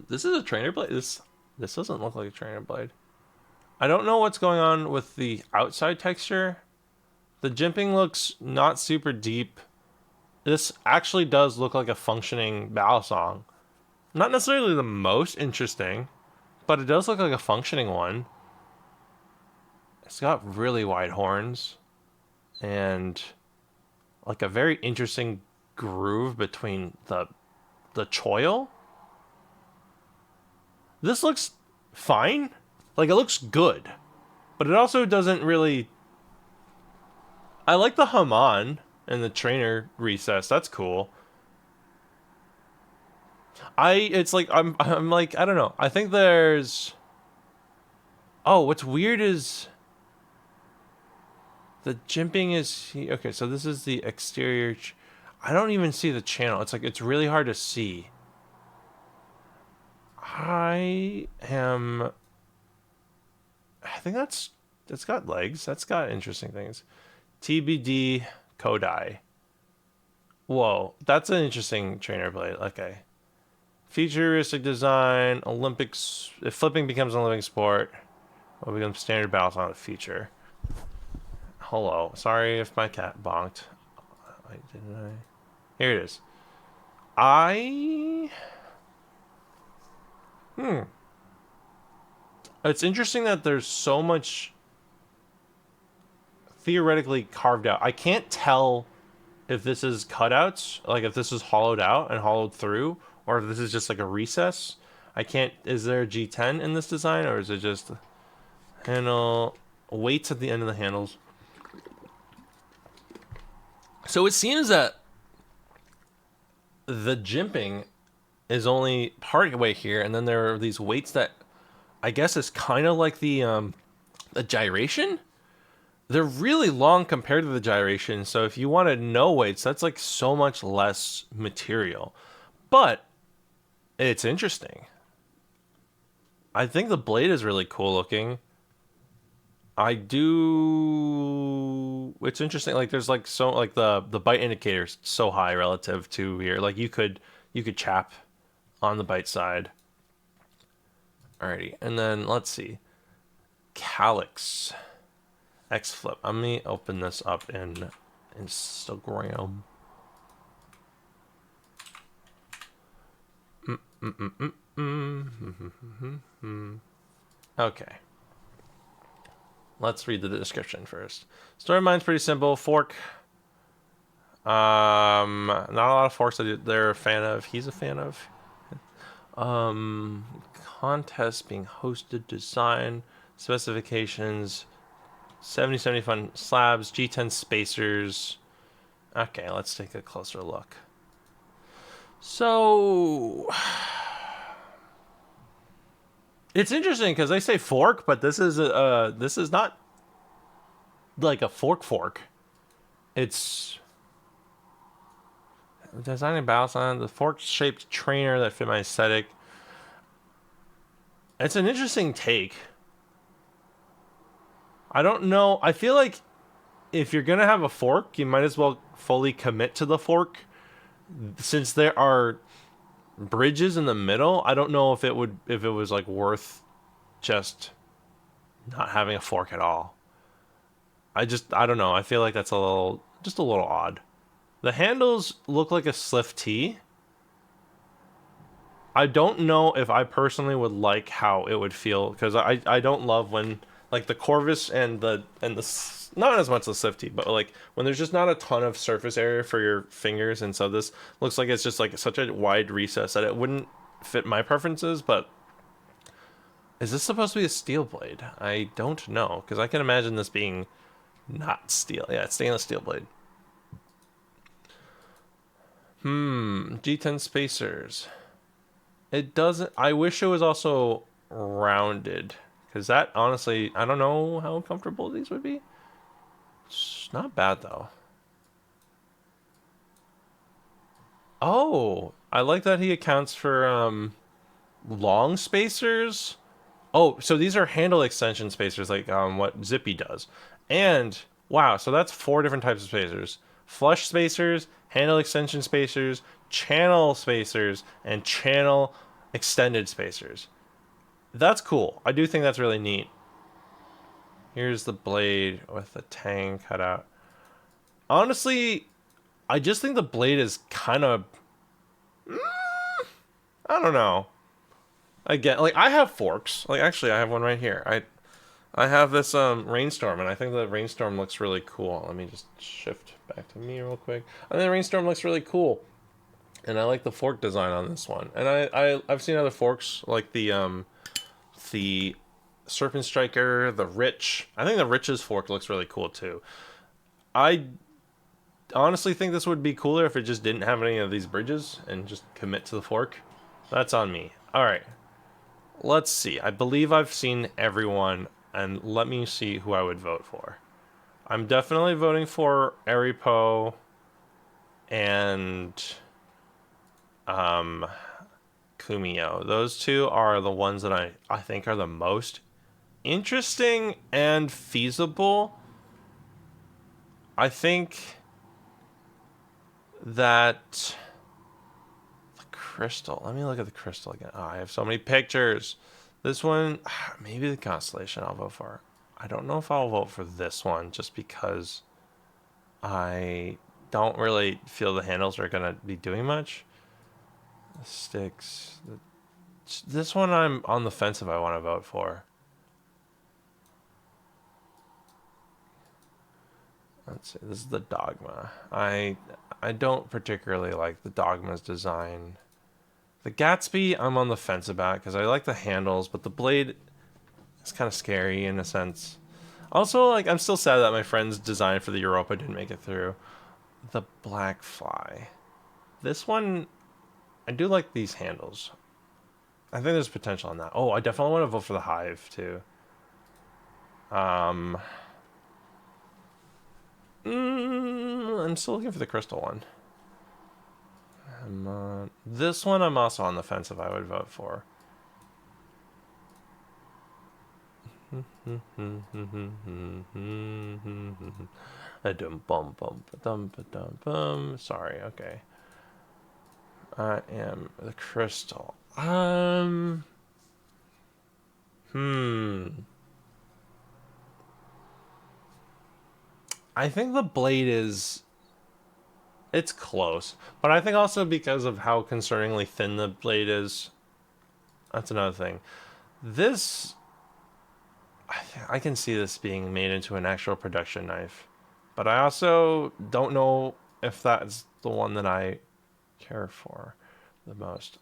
This is a trainer blade. This doesn't look like a trainer blade. I don't know what's going on with the outside texture. The jimping looks not super deep. This actually does look like a functioning Balisong. Not necessarily the most interesting, but it does look like a functioning one. It's got really wide horns and like a very interesting groove between the choil. This looks fine. Like, it looks good, but it also doesn't really... I like the Haman and the trainer recess. That's cool. It's like, I'm like, I don't know. I think there's... Oh, what's weird is the jimping is okay. So this is the exterior. I don't even see the channel. It's like it's really hard to see. I am. I think that's got legs. That's got interesting things. TBD Kodai. Whoa, that's an interesting trainer blade. Okay. Futuristic design, Olympics. If flipping becomes an Olympic sport, will become standard battles on the future. Hello. Sorry if my cat bonked. Wait, didn't I? Here it is. I. Hmm. It's interesting that there's so much theoretically carved out. I can't tell if this is cutouts, like if this is hollowed out and hollowed through, or if this is just like a recess. I can't. Is there a G10 in this design, or is it just handle weights at the end of the handles? So it seems that the jimping is only part way here, and then there are these weights that I guess is kind of like the gyration. They're really long compared to the gyration, so if you wanted no weights, that's like so much less material. But it's interesting. I think the blade is really cool looking. I do. It's interesting. Like there's like so like the bite indicator's so high relative to here. Like you could chap on the bite side. Alrighty, and then let's see. Calyx X flip. Let me open this up in Instagram. Okay. Let's read the description first. Storyline's pretty simple. Fork. Not a lot of forks that they're a fan of. He's a fan of. Contest being hosted. Design specifications. 70/70 fun slabs. G10 spacers. Okay, let's take a closer look. So it's interesting because they say fork, but this is not like a fork. It's designing Balisong, the fork-shaped trainer that fit my aesthetic. It's an interesting take. I don't know. I feel like if you're gonna have a fork, you might as well fully commit to the fork, since there are bridges in the middle. I don't know if it was like worth just not having a fork at all. I don't know. I feel like that's a little odd. The handles look like a Sliff T. I don't know if I personally would like how it would feel, because I don't love when like the Corvus and the not as much the Sliff T, but like when there's just not a ton of surface area for your fingers, and so this looks like it's just like such a wide recess that it wouldn't fit my preferences. But is this supposed to be a steel blade? I don't know, because I can imagine this being not steel. Yeah, it's stainless steel blade. G10 spacers. It doesn't. I wish it was also rounded, because that honestly, I don't know how comfortable these would be. It's not bad though. Oh, I like that he accounts for long spacers. Oh, so these are handle extension spacers, like what Zippy does. And wow, so that's 4 different types of spacers: flush spacers, handle extension spacers, channel spacers, and channel extended spacers. That's cool. I do think that's really neat. Here's the blade with the tang cut out. Honestly, I just think the blade is kind of I don't know. Again, like I have forks. Like actually I have one right here. I have this rainstorm, and I think the rainstorm looks really cool. Let me just shift back to me real quick. I think the rainstorm looks really cool. And I like the fork design on this one. And I've seen other forks like the Serpent Striker, the Rich. I think the Rich's fork looks really cool too. I honestly think this would be cooler if it just didn't have any of these bridges and just commit to the fork. That's on me. All right. Let's see. I believe I've seen everyone and let me see who I would vote for. I'm definitely voting for Eripo and Kumio. Those two are the ones that I think are the most interesting and feasible. I think that the crystal. Let me look at the crystal again. Oh, I have so many pictures. This one, maybe the constellation I'll vote for. I don't know if I'll vote for this one just because I don't really feel the handles are gonna be doing much. The sticks. This one I'm on the fence if I want to vote for. Let's see. This is the Dogma. I don't particularly like the Dogma's design. The Gatsby I'm on the fence about because I like the handles, but the blade is kind of scary in a sense. Also, like, I'm still sad that my friend's design for the Europa didn't make it through. The Black Fly. This one, I do like these handles. I think there's potential on that. Oh, I definitely want to vote for the Hive, too. I'm still looking for the crystal one. This one I'm also on the fence if I would vote for. Sorry, okay. I am the crystal. I think the blade is it's close, but I think also because of how concerningly thin the blade is, that's another thing. This I can see this being made into an actual production knife, but I also don't know if that's the one that I care for the most.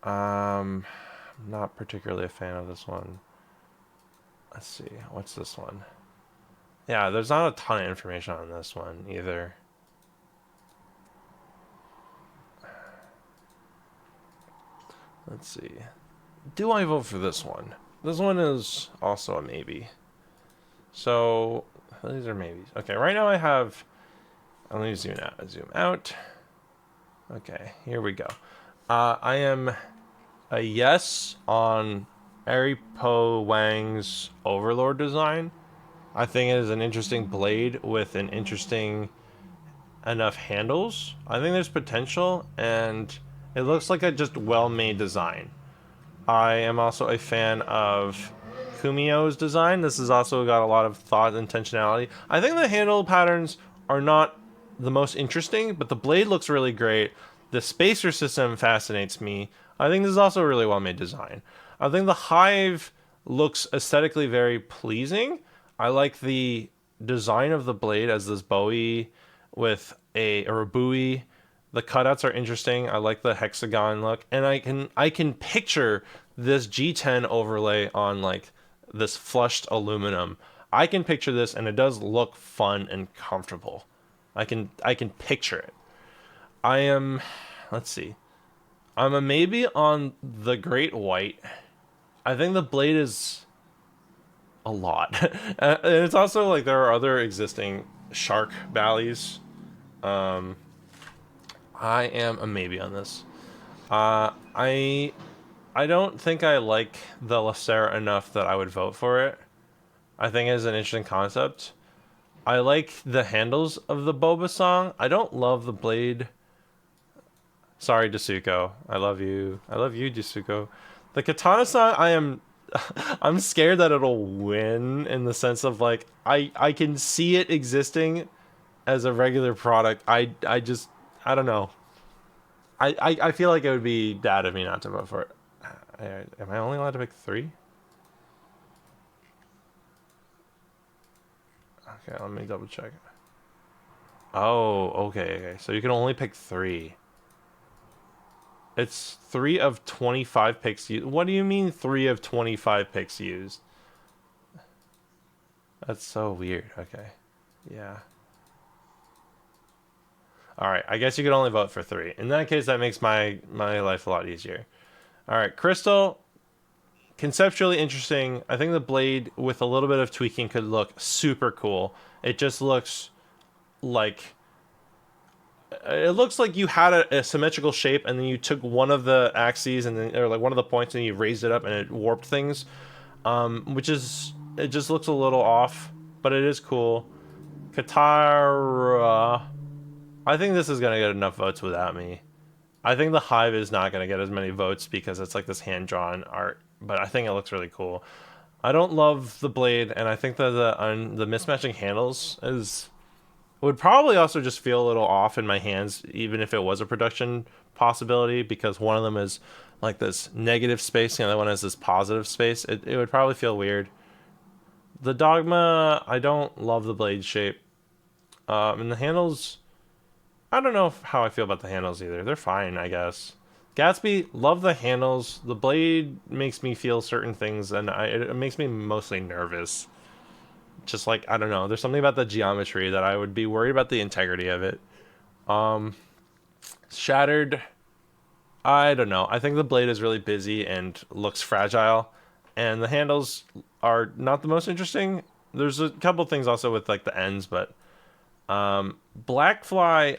Not particularly a fan of this one. Let's see, what's this one? Yeah, there's not a ton of information on this one either. Let's see. Do I vote for this one? This one is also a maybe. So, these are maybes. Okay, right now I have... Let me zoom out. Okay, here we go. I am a yes on Eripo Wang's Overlord design. I think it is an interesting blade with an interesting enough handles. I think there's potential, and it looks like a just well-made design. I am also a fan of Kumio's design. This has also got a lot of thought and intentionality. I think the handle patterns are not the most interesting, but the blade looks really great. The spacer system fascinates me. I think this is also a really well-made design. I think the Hive looks aesthetically very pleasing. I like the design of the blade as this bowie with or a buoy. The cutouts are interesting. I like the hexagon look, and I can picture this G10 overlay on like this flushed aluminum. I can picture this, and it does look fun and comfortable. I can picture it. I am, let's see, I'm a maybe on the Great White. I think the blade is a lot, and it's also like there are other existing shark Balis. I am a maybe on this. I don't think I like the Lacera enough that I would vote for it. I think it's an interesting concept. I like the handles of the Balisong. I don't love the blade. Sorry, Dasuko. I love you. I love you, Dasuko. The Katana-san, I'm scared that it'll win in the sense of like I can see it existing as a regular product. I don't know. I feel like it would be bad of me not to vote for it. Am I only allowed to pick 3? Okay, let me double check. Oh, okay. So you can only pick 3. It's 3 of 25 picks used. What do you mean 3 of 25 picks used? That's so weird. Okay. Yeah. Alright, I guess you could only vote for 3. In that case, that makes my life a lot easier. Alright, Crystal. conceptually interesting. I think the blade with a little bit of tweaking could look super cool. It just looks like you had a symmetrical shape and then you took one of the axes and then or like one of the points and you raised it up and it warped things. Which is it just looks a little off, but it is cool. Katara, I think this is gonna get enough votes without me. I think the Hive is not gonna get as many votes because it's like this hand-drawn art, but I think it looks really cool. I don't love the blade, and I think that the mismatching handles is would probably also just feel a little off in my hands, even if it was a production possibility, because one of them is like this negative space, the other one is this positive space. It would probably feel weird. The Dogma, I don't love the blade shape. And the handles, I don't know how I feel about the handles either. They're fine, I guess. Gatsby, love the handles. The blade makes me feel certain things, and it makes me mostly nervous. Just like, I don't know, there's something about the geometry that I would be worried about the integrity of it. Shattered, I don't know. I think the blade is really busy and looks fragile, and the handles are not the most interesting. There's a couple things also with like the ends, but Blackfly,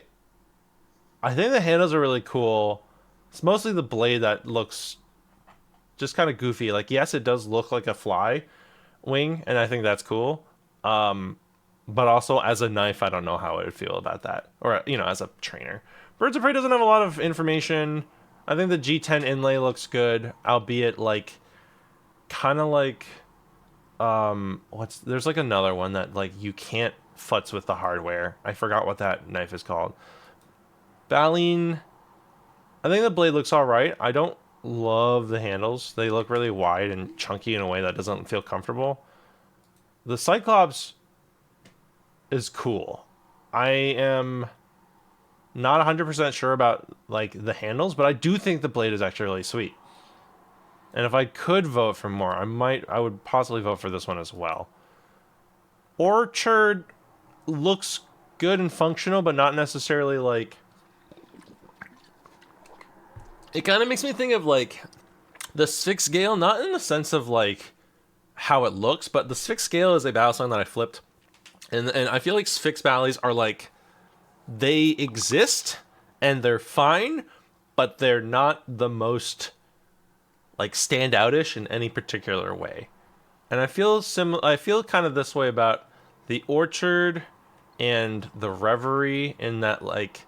I think the handles are really cool. It's mostly the blade that looks just kind of goofy. Like, yes, it does look like a fly wing, and I think that's cool. But also as a knife, I don't know how I would feel about that. Or, as a trainer. Birds of Prey doesn't have a lot of information. I think the G10 inlay looks good, albeit like kind of like there's like another one that like you can't futz with the hardware. I forgot what that knife is called. Baleen, I think the blade looks all right. I don't love the handles. They look really wide and chunky in a way that doesn't feel comfortable. The Cyclops is cool. I am not 100% sure about like the handles, but I do think the blade is actually really sweet. And if I could vote for more, I would possibly vote for this one as well. Orchard looks good and functional, but not necessarily like... It kind of makes me think of like the Sphinx Gale, not in the sense of like how it looks, but the Sphinx Gale is a Balisong that I flipped. And I feel like Sphinx Valleys are like, they exist and they're fine, but they're not the most like standoutish in any particular way. And I feel kind of this way about the Orchard and the Reverie, in that like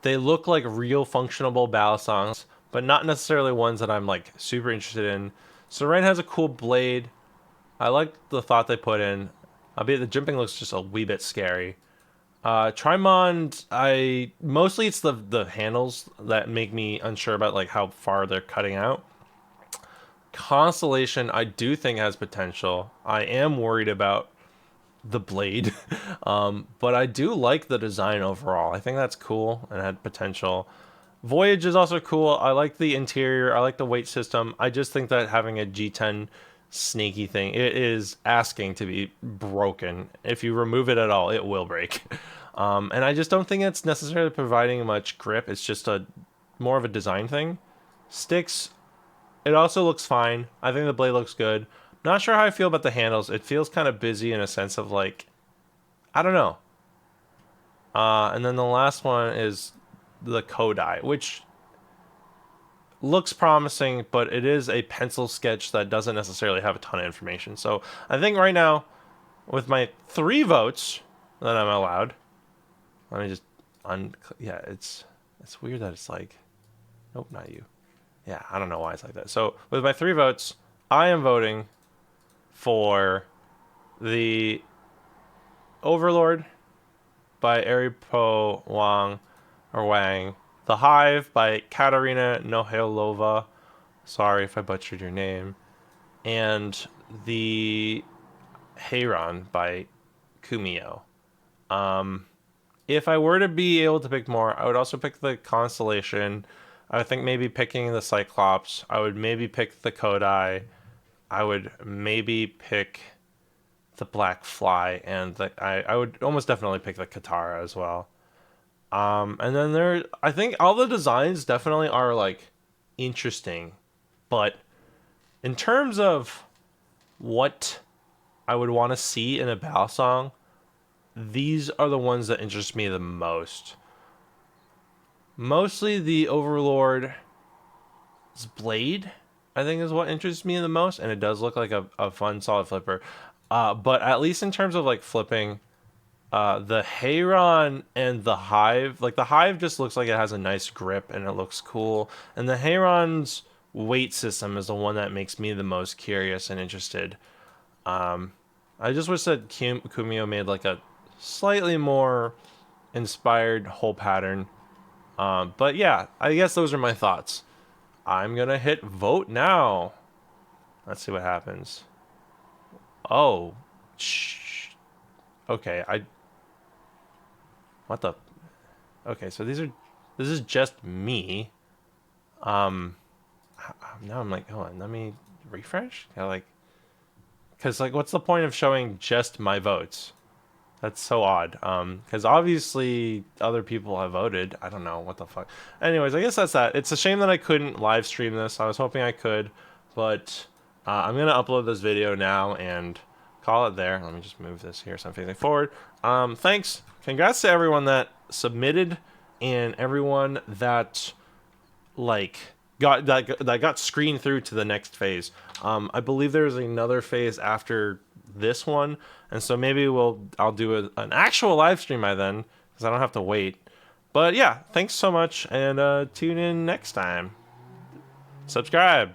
they look like real functional Balisongs, but not necessarily ones that I'm like super interested in. Serene has a cool blade. I like the thought they put in. Albeit the jumping looks just a wee bit scary. Trimond, mostly it's the handles that make me unsure about like how far they're cutting out. Constellation, I do think has potential. I am worried about the blade, but I do like the design overall. I think that's cool and had potential. Voyage is also cool. I like the interior. I like the weight system. I just think that having a G10 snaky thing, it is asking to be broken. If you remove it at all, it will break. And I just don't think it's necessarily providing much grip. It's just more of a design thing. Sticks, it also looks fine. I think the blade looks good. Not sure how I feel about the handles. It feels kind of busy in a sense of like, I don't know. And then the last one is the Kodai, which looks promising, but it is a pencil sketch that doesn't necessarily have a ton of information. So I think right now, with my 3 votes that I'm allowed, let me just yeah, it's weird that it's like, nope, not you. Yeah, I don't know why it's like that. So with my 3 votes, I am voting for the Overlord by Eripo Wang or Wang, The Hive by Katarina Nohailova. Sorry if I butchered your name. And the Heiron by Kumio. If I were to be able to pick more, I would also pick the Constellation. I think maybe picking the Cyclops. I would maybe pick the Kodai. I would maybe pick the Black Fly, and I would almost definitely pick the Katara as well. And then I think all the designs definitely are like interesting, but In terms of what I would want to see in a Balisong, these are the ones that interest me the most. Mostly the Overlord's blade, I think, is what interests me the most, and it does look like a fun solid flipper. But at least in terms of like flipping, the Hayron and the Hive, like the Hive just looks like it has a nice grip and it looks cool, and the Hayron's weight system is the one that makes me the most curious and interested. I just wish that Kumio made like a slightly more inspired whole pattern. But yeah, I guess those are my thoughts. I'm gonna hit vote now. Let's see what happens. Oh, shh. Okay, what the? Okay, so this is just me. Um, now I'm like, hold on, let me refresh. Cause like, what's the point of showing just my votes? That's so odd. Because obviously other people have voted. I don't know what the fuck. Anyways, I guess that's that. It's a shame that I couldn't live stream this. I was hoping I could, but I'm gonna upload this video now and call it there. Let me just move this here so I'm facing forward. Thanks. Congrats to everyone that submitted and everyone that like that got screened through to the next phase. I believe there's another phase after this one, and so maybe I'll do an actual live stream by then because I don't have to wait. But yeah, thanks so much, and tune in next time. Subscribe.